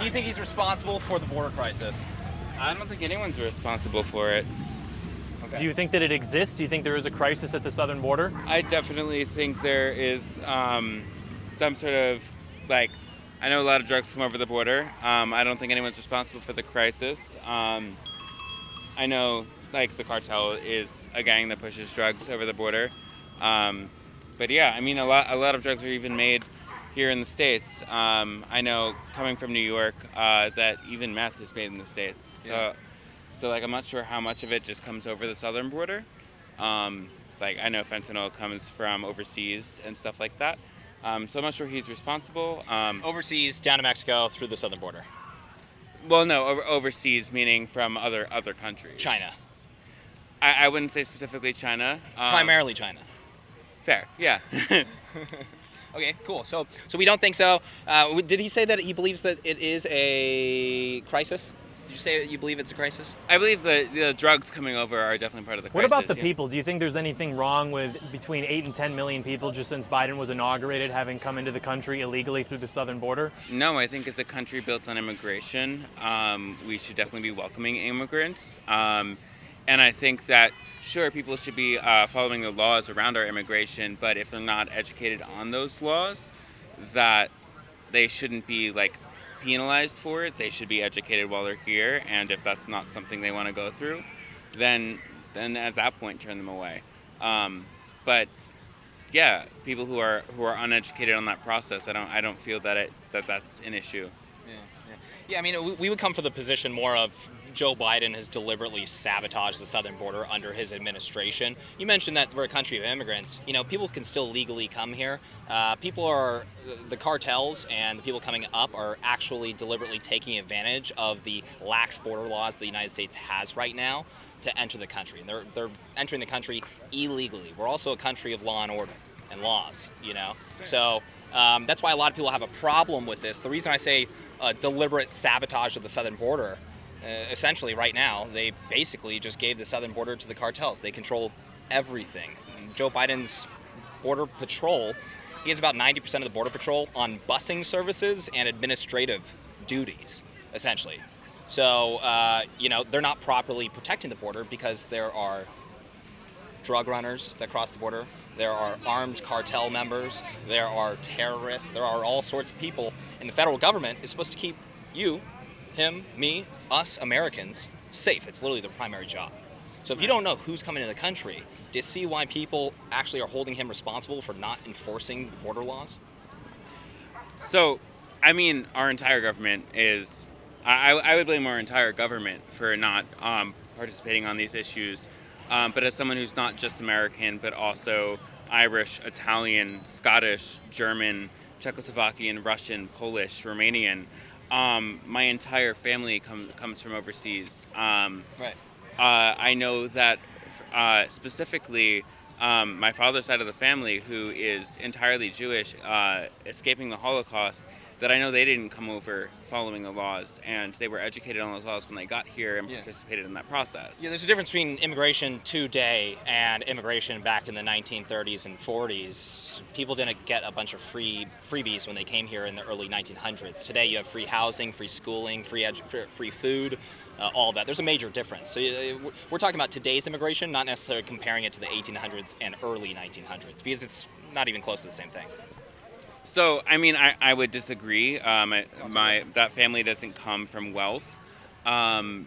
you think he's responsible for the border crisis? I don't think anyone's responsible for it. Okay. Do you think that it exists? Do you think there is a crisis at the southern border? I definitely think there is some sort of, like, I know a lot of drugs come over the border. I don't think anyone's responsible for the crisis. I know, like, the cartel is a gang that pushes drugs over the border. But yeah, I mean, a lot of drugs are even made here in the States. I know, coming from New York, that even meth is made in the States. Yeah. So like, I'm not sure how much of it just comes over the southern border. Like, I know fentanyl comes from overseas and stuff like that. So I'm not sure he's responsible. Overseas, down to Mexico, through the southern border. Well, no, overseas, meaning from other countries. China. I wouldn't say specifically China. Primarily China. Fair, yeah. Okay, cool. So we don't think so. Did he say that he believes that it is a crisis? Did you say you believe it's a crisis? I believe the drugs coming over are definitely part of the What crisis. about the yeah. people? Do you think there's anything wrong with between 8 and 10 million people just since Biden was inaugurated having come into the country illegally through the southern border? No, I think as a country built on immigration, we should definitely be welcoming immigrants. And I think that, sure, people should be following the laws around our immigration, but if they're not educated on those laws, that they shouldn't be, like, penalized for it. They should be educated while they're here, and if that's not something they want to go through, then at that point turn them away. But yeah, people who are uneducated on that process, I don't feel that that's an issue. Yeah, I mean, we would come from the position more of Joe Biden has deliberately sabotaged the southern border under his administration. You mentioned that we're a country of immigrants. You know, people can still legally come here. The cartels and the people coming up are actually deliberately taking advantage of the lax border laws the United States has right now to enter the country. And they're entering the country illegally. We're also a country of law and order and laws, you know? So that's why a lot of people have a problem with this. The reason I say deliberate sabotage of the southern border, essentially right now, they basically just gave the southern border to the cartels. They control everything. And Joe Biden's border patrol, he has about 90% of the border patrol on busing services and administrative duties, essentially. So, they're not properly protecting the border because there are drug runners that cross the border. There are armed cartel members. There are terrorists. There are all sorts of people. And the federal government is supposed to keep you, him, me, us Americans safe. It's literally their primary job. So if you don't know who's coming into the country, do you see why people actually are holding him responsible for not enforcing the border laws? So, I mean, our entire government is... I would blame our entire government for not participating on these issues. But as someone who's not just American, but also Irish, Italian, Scottish, German, Czechoslovakian, Russian, Polish, Romanian, my entire family comes from overseas. Right. I know that specifically my father's side of the family, who is entirely Jewish, escaping the Holocaust, that I know they didn't come over following the laws, and they were educated on those laws when they got here and participated in that process. Yeah, there's a difference between immigration today and immigration back in the 1930s and 40s. People didn't get a bunch of freebies when they came here in the early 1900s. Today you have free housing, free schooling, free food, all of that. There's a major difference. So we're talking about today's immigration, not necessarily comparing it to the 1800s and early 1900s, because it's not even close to the same thing. So, I mean, I would disagree. That family doesn't come from wealth, and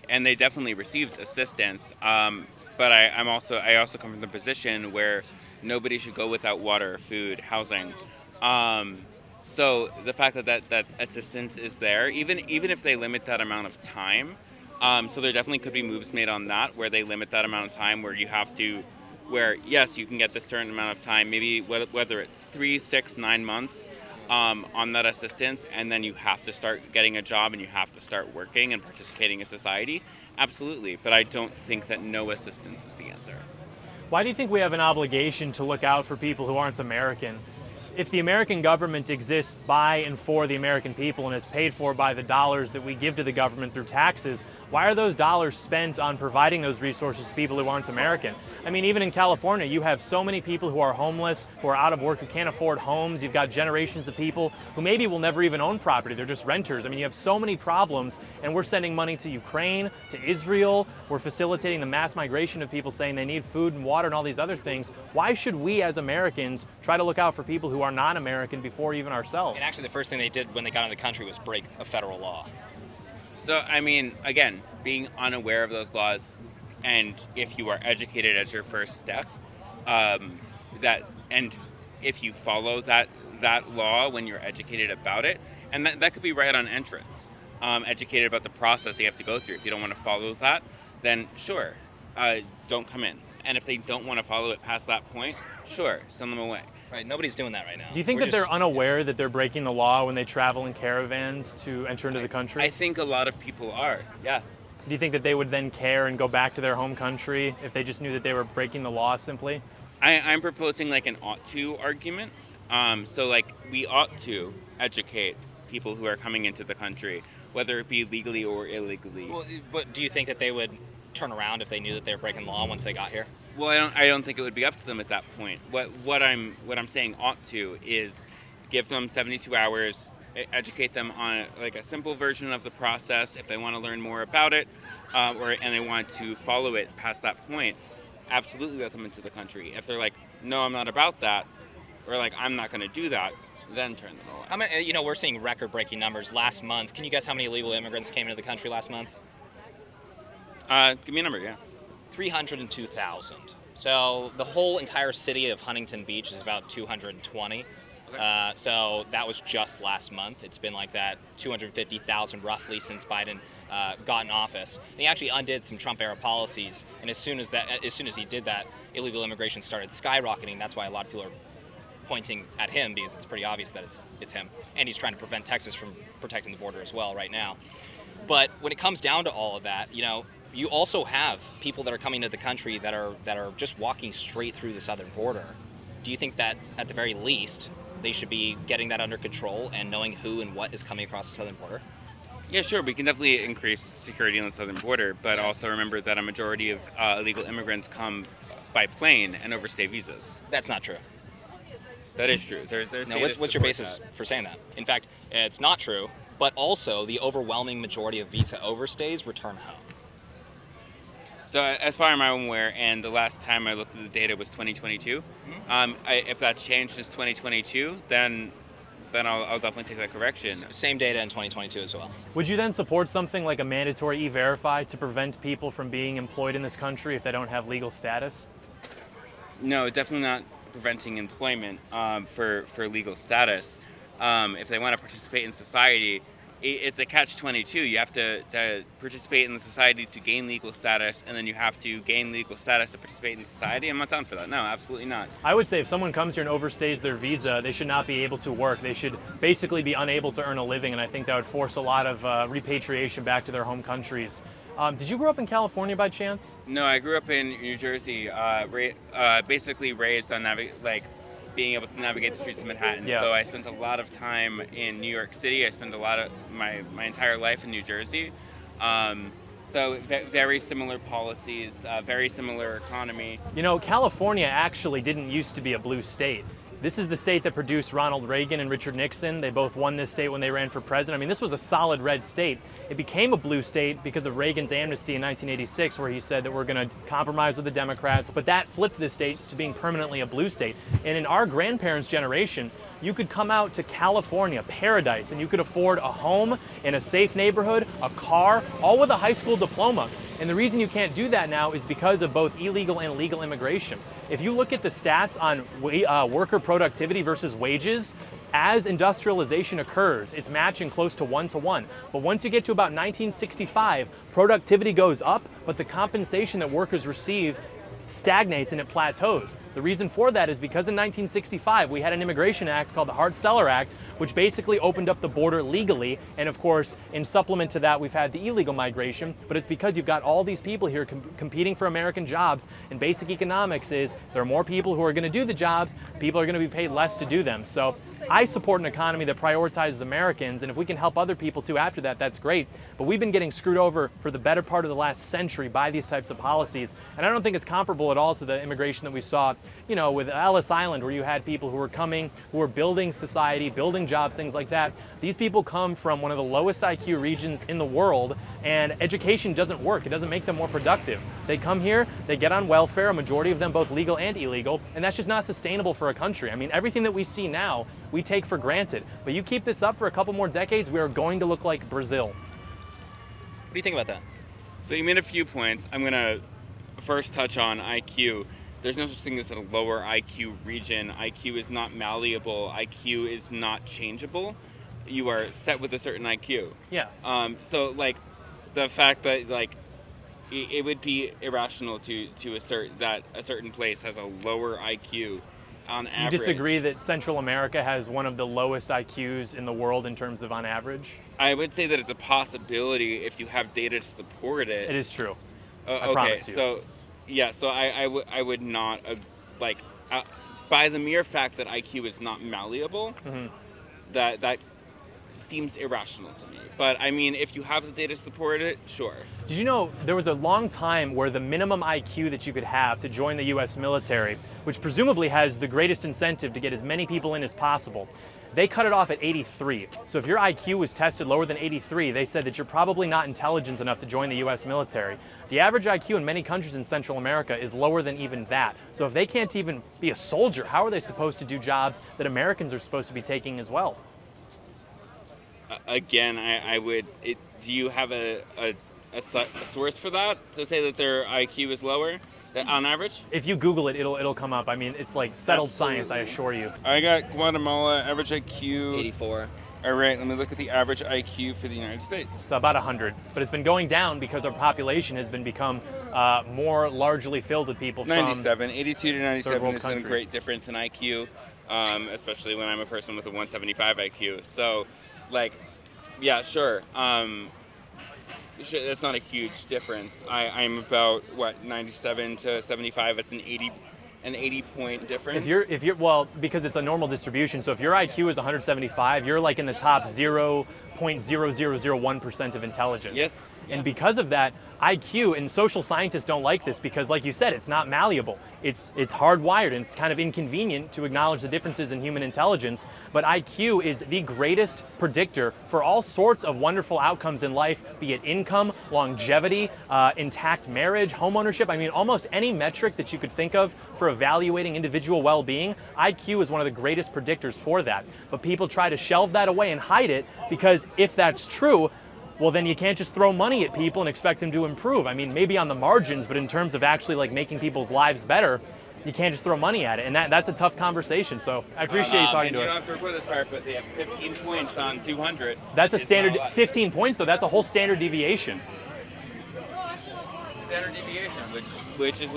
they definitely received assistance. But I also come from the position where nobody should go without water, food, housing. So the fact that assistance is there, even if they limit that amount of time, so there definitely could be moves made on that where they limit that amount of time where you have to. Where, yes, you can get this certain amount of time, maybe whether it's 3, 6, 9 months on that assistance, and then you have to start getting a job and you have to start working and participating in society. Absolutely. But I don't think that no assistance is the answer. Why do you think we have an obligation to look out for people who aren't American? if the American government exists by and for the American people and it's paid for by the dollars that we give to the government through taxes, why are those dollars spent on providing those resources to people who aren't American? I mean, even in California, you have so many people who are homeless, who are out of work, who can't afford homes. You've got generations of people who maybe will never even own property. They're just renters. I mean, you have so many problems, and we're sending money to Ukraine, to Israel. We're facilitating the mass migration of people saying they need food and water and all these other things. Why should we as Americans try to look out for people who are non-American before even ourselves? And actually, the first thing they did when they got into the country was break a federal law. So, I mean, again, being unaware of those laws, and if you are educated as your first step, and if you follow that law when you're educated about it, and that could be right on entrance, educated about the process you have to go through. If you don't want to follow that, then sure, don't come in. And if they don't want to follow it past that point, sure, send them away. Right, nobody's doing that right now. Do you think that they're unaware that they're breaking the law when they travel in caravans to enter into the country? I think a lot of people are, yeah. Do you think that they would then care and go back to their home country if they just knew that they were breaking the law simply? I'm proposing like an ought to argument. So like we ought to educate people who are coming into the country, whether it be legally or illegally. Well, but do you think that they would turn around if they knew that they were breaking the law once they got here? Well, I don't think it would be up to them at that point. What I'm saying ought to is give them 72 hours, educate them on like a simple version of the process. If they want to learn more about it, and they want to follow it past that point, absolutely let them into the country. If they're like, no, I'm not about that, or like, I'm not going to do that, then turn them away. I mean, we're seeing record-breaking numbers last month. Can you guess how many illegal immigrants came into the country last month? Give me a number, yeah. 302,000. So the whole entire city of Huntington Beach is about 220. Okay. So that was just last month. It's been like that, 250,000 roughly since Biden got in office. And he actually undid some Trump-era policies, and as soon as he did that, illegal immigration started skyrocketing. That's why a lot of people are pointing at him, because it's pretty obvious that it's him. And he's trying to prevent Texas from protecting the border as well right now. But when it comes down to all of that, you also have people that are coming to the country that are just walking straight through the southern border. Do you think that at the very least they should be getting that under control and knowing who and what is coming across the southern border? Yeah, sure. We can definitely increase security on the southern border, but also remember that a majority of illegal immigrants come by plane and overstay visas. That's not true. That is true. There's No, what's your basis for saying that? In fact, it's not true, but also the overwhelming majority of visa overstays return home. So as far as I'm aware, and the last time I looked at the data was 2022. If that's changed since 2022, then I'll definitely take that correction. Same data in 2022 as well. Would you then support something like a mandatory E-Verify to prevent people from being employed in this country if they don't have legal status? No, definitely not preventing employment for legal status. If they want to participate in society, it's a catch-22. You have to participate in the society to gain legal status, and then you have to gain legal status to participate in society. I'm not down for that. No, absolutely not. I would say if someone comes here and overstays their visa, they should not be able to work. They should basically be unable to earn a living, and I think that would force a lot of repatriation back to their home countries. Did you grow up in California by chance? No, I grew up in New Jersey, basically raised on being able to navigate the streets of Manhattan. Yeah. So I spent a lot of time in New York City. I spent a lot of my entire life in New Jersey. So very similar policies, very similar economy. California actually didn't used to be a blue state. This is the state that produced Ronald Reagan and Richard Nixon. They both won this state when they ran for president. I mean, this was a solid red state. It became a blue state because of Reagan's amnesty in 1986, where he said that we're going to compromise with the Democrats. But that flipped the state to being permanently a blue state. And in our grandparents' generation, you could come out to California, paradise, and you could afford a home in a safe neighborhood, a car, all with a high school diploma. And the reason you can't do that now is because of both illegal and legal immigration. If you look at the stats on worker productivity versus wages, as industrialization occurs, it's matching close to 1-to-1. But once you get to about 1965, productivity goes up, but the compensation that workers receive stagnates and it plateaus. The reason for that is because in 1965 we had an immigration act called the Hart-Celler Act, which basically opened up the border legally, and of course in supplement to that we've had the illegal migration, but it's because you've got all these people here competing for American jobs, and basic economics is there are more people who are going to do the jobs, people are going to be paid less to do them. So I support an economy that prioritizes Americans, and if we can help other people too after that, that's great. But we've been getting screwed over for the better part of the last century by these types of policies, and I don't think it's comparable at all to the immigration that we saw, you know, with Ellis Island, where you had people who were coming, who were building society, building jobs, things like that. These people come from one of the lowest IQ regions in the world, and education doesn't work. It doesn't make them more productive. They come here, they get on welfare, a majority of them both legal and illegal, and that's just not sustainable for a country. I mean, everything that we see now, we take for granted. But you keep this up for a couple more decades, we are going to look like Brazil. What do you think about that? So you made a few points. I'm going to first touch on IQ. There's no such thing as a lower IQ region. IQ is not malleable. IQ is not changeable. You are set with a certain IQ. Yeah. So like the fact that like it would be irrational to assert that a certain place has a lower IQ on average. You disagree that Central America has one of the lowest IQs in the world in terms of on average? I would say that it's a possibility if you have data to support it. It is true. I Okay, promise you. so yeah, so I would not by the mere fact that IQ is not malleable, that seems irrational to me. But I mean, if you have the data to support it, sure. Did you know there was a long time where the minimum IQ that you could have to join the US military, which presumably has the greatest incentive to get as many people in as possible, they cut it off at 83. So if your IQ was tested lower than 83, they said that you're probably not intelligent enough to join the US military. The average IQ in many countries in Central America is lower than even that. So if they can't even be a soldier, how are they supposed to do jobs that Americans are supposed to be taking as well? Again, I would. Do you have a source for that to say that their IQ is lower on average? If you Google it, it'll come up. I mean, it's like settled science, I assure you. I got Guatemala average IQ 84. All right, let me look at the average IQ for the United States. It's about 100, but it's been going down because our population has become more largely filled with people 97, 82 to 97 is a countries. great difference in IQ, especially when I'm a person with a 175 IQ. So, like, yeah, sure. That's not a huge difference. I'm about 97 to 75. It's an 80 point difference. If you're well, because it's a normal distribution. So if your IQ is 175, you're like in the top 0.0001% of intelligence. Yes. And because of that, IQ, and social scientists don't like this because, like you said, it's not malleable. It's hardwired, and it's kind of inconvenient to acknowledge the differences in human intelligence. But IQ is the greatest predictor for all sorts of wonderful outcomes in life, be it income, longevity, intact marriage, homeownership. I mean, almost any metric that you could think of for evaluating individual well-being, IQ is one of the greatest predictors for that. But people try to shelve that away and hide it because if that's true, well, then you can't just throw money at people and expect them to improve. I mean, maybe on the margins, but in terms of actually like making people's lives better, you can't just throw money at it. And that's a tough conversation. So I appreciate you talking to us. You don't have to record this part, but they have 15 points on 200. That's a standard, 15 points though, that's a whole standard deviation. Standard deviation, which is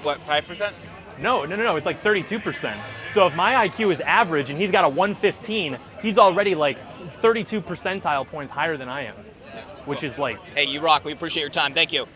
what, 5%? No, it's like 32%. So if my IQ is average and he's got a 115, he's already like 32 percentile points higher than I am, which is like... Hey, you rock. We appreciate your time. Thank you.